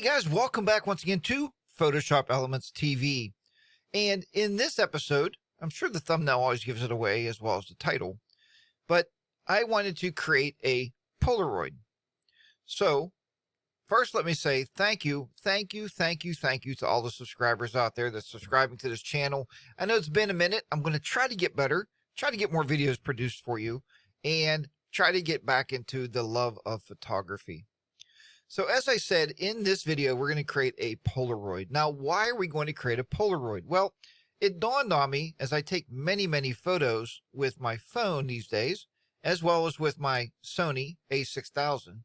guys, welcome back once again to Photoshop Elements TV. And in this episode, I'm sure the thumbnail always gives it away as well as the title, but I wanted to create a Polaroid. So first, let me say thank you to all the subscribers out there that's subscribing to this channel. I know it's been a minute. I'm going to try to get better, try to get more videos produced for you, and try to get back into the love of photography. So as I said, in this video, we're going to create a Polaroid. Now, why are we going to create a Polaroid? Well, it dawned on me as I take many photos with my phone these days, as well as with my Sony a6000.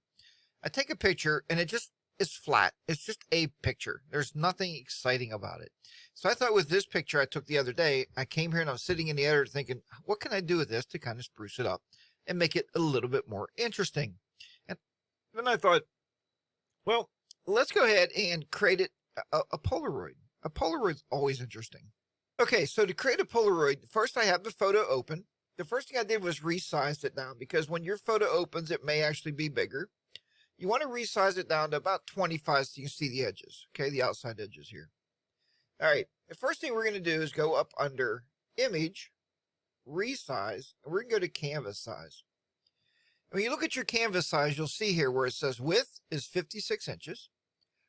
I take a picture and it's flat. It's just a picture. There's nothing exciting about it. So I thought with this picture I took the other day, I came here and I was sitting in the editor thinking, what can I do with this to kind of spruce it up and make it a little bit more interesting? And then I thought, well, let's go ahead and create it a Polaroid. A Polaroid's always interesting. Okay, so to create a Polaroid, first I have the photo open. The first thing I did was resize it down because when your photo opens, it may actually be bigger. You want to resize it down to about 25 so you can see the edges, okay, the outside edges here. All right, the first thing we're going to do is go up under Image, Resize, and we're going to go to Canvas Size. When you look at your canvas size, you'll see here where it says width is 56 inches,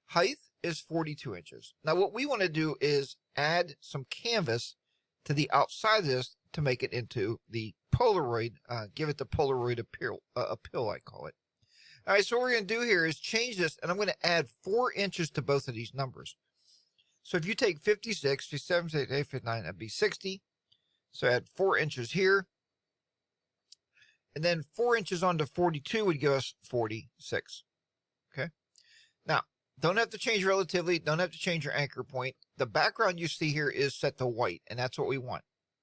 height is 42 inches. Now what we want to do is add some canvas to the outside of this to make it into the Polaroid, give it the Polaroid appeal, I call it. All right, so what we're going to do here is change this, and I'm going to add 4 inches to both of these numbers. So if you take 56, 57, 58, 59, that'd be 60. So add 4 inches here. And then 4 inches onto 42 would give us 46. Okay. Now, don't have to change relativity. Don't have to change your anchor point. The background you see here is set to white, and that's what we want.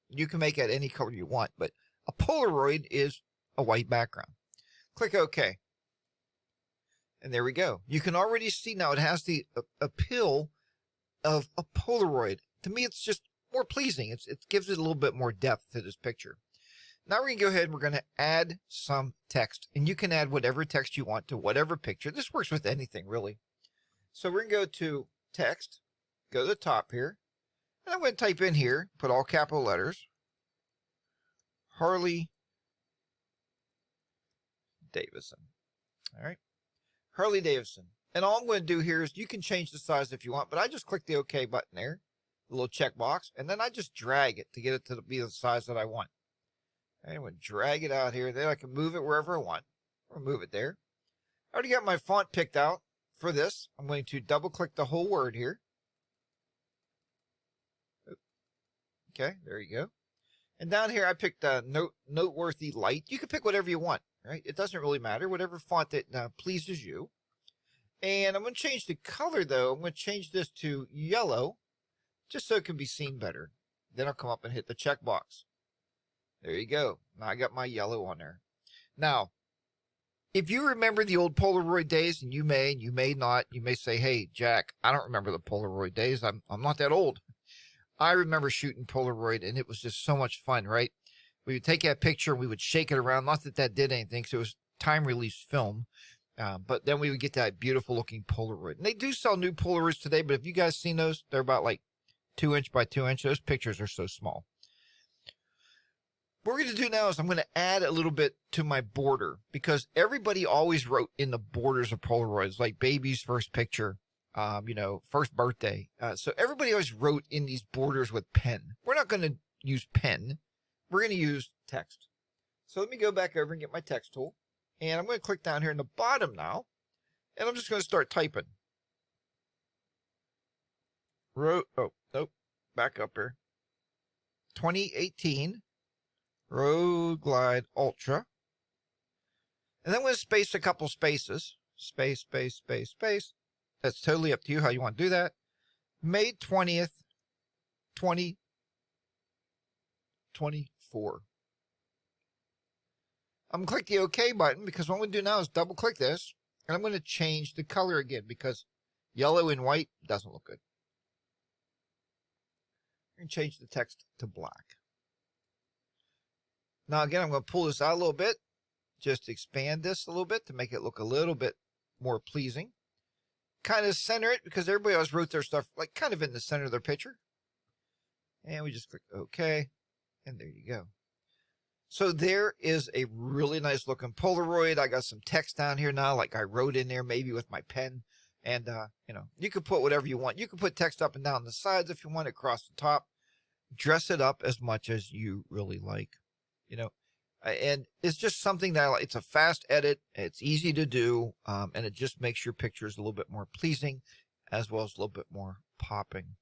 You can make it any color you want, but a Polaroid is a white background. Click OK. And there we go. You can already see now it has the appeal of a Polaroid. To me, it's just more pleasing. It gives it a little bit more depth to this picture. Now we're going to go ahead and we're going to add some text. And you can add whatever text you want to whatever picture. This works with anything, really. So we're going to go to Text, go to the top here. And I'm going to type in here, put all capital letters, Harley Davidson. All right. Harley Davidson. And all I'm going to do here is you can change the size if you want, but I just click the OK button there, the little check box, and then I just drag it to get it to be the size that I want. I'm going to drag it out here. Then I can move it wherever I want, or move it there. I already got my font picked out for this. I'm going to double click the whole word here. Okay, there you go. And down here I picked a noteworthy light. You can pick whatever you want, right? It doesn't really matter, whatever font that pleases you. And I'm going to change the color though. I'm going to change this to yellow, just so it can be seen better. Then I'll come up and hit the check box. There you go. Now I got my yellow on there. Now, if you remember the old Polaroid days, and you may not, you may say, hey, Jack, I don't remember the Polaroid days. I'm not that old. I remember shooting Polaroid, and it was just so much fun, right? We would take that picture, and we would shake it around. Not that did anything, because it was time-release film. But then we would get that beautiful-looking Polaroid. And they do sell new Polaroids today, but have you guys seen those? They're about like 2 inch by 2 inch. Those pictures are so small. What we're going to do now is I'm going to add a little bit to my border because everybody always wrote in the borders of Polaroids, like baby's first picture, first birthday. So everybody always wrote in these borders with pen. We're not going to use pen. We're going to use text. So let me go back over and get my text tool. And I'm going to click down here in the bottom now. And I'm just going to start typing. Back up here. 2018. Road Glide Ultra. And then we're going to space a couple spaces. Space. That's totally up to you how you want to do that. May 20th, 2024. I'm going to click the OK button because what I'm going to do now is double click this. And I'm going to change the color again because yellow and white doesn't look good. I'm going to change the text to black. Now again, I'm going to pull this out a little bit, just expand this a little bit to make it look a little bit more pleasing. kind of center it because everybody always wrote their stuff like kind of in the center of their picture. And we just click OK. And there you go. So there is a really nice looking Polaroid. I got some text down here now, like I wrote in there maybe with my pen. And, you can put whatever you want. You can put text up and down the sides if you want, across the top. Dress it up as much as you really like, and it's just something that it's a fast edit. It's easy to do. And it just makes your pictures a little bit more pleasing as well as a little bit more popping.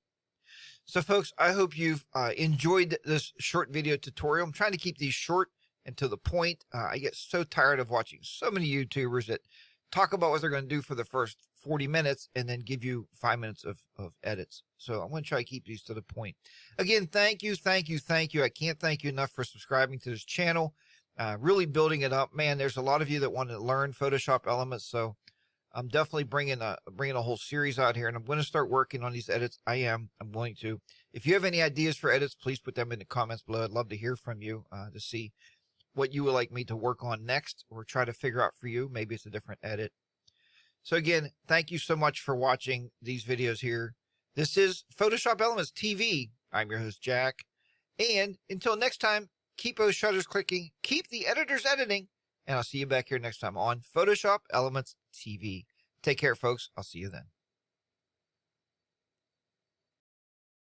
So folks, I hope you've enjoyed this short video tutorial. I'm trying to keep these short and to the point. I get so tired of watching so many YouTubers that talk about what they're going to do for the first 40 minutes and then give you 5 minutes of edits. So I'm going to try to keep these to the point. Again, thank you. I can't thank you enough for subscribing to this channel. Really building it up. Man, there's a lot of you that want to learn Photoshop elements. So I'm definitely bringing a whole series out here, and I'm going to start working on these edits. I'm going to. If you have any ideas for edits, please put them in the comments below. I'd love to hear from you to see what you would like me to work on next or try to figure out for you. Maybe it's a different edit. So again, thank you so much for watching these videos here. This is Photoshop Elements TV. I'm your host, Jack. And until next time, keep those shutters clicking, keep the editors editing, and I'll see you back here next time on Photoshop Elements TV. Take care, folks. I'll see you then.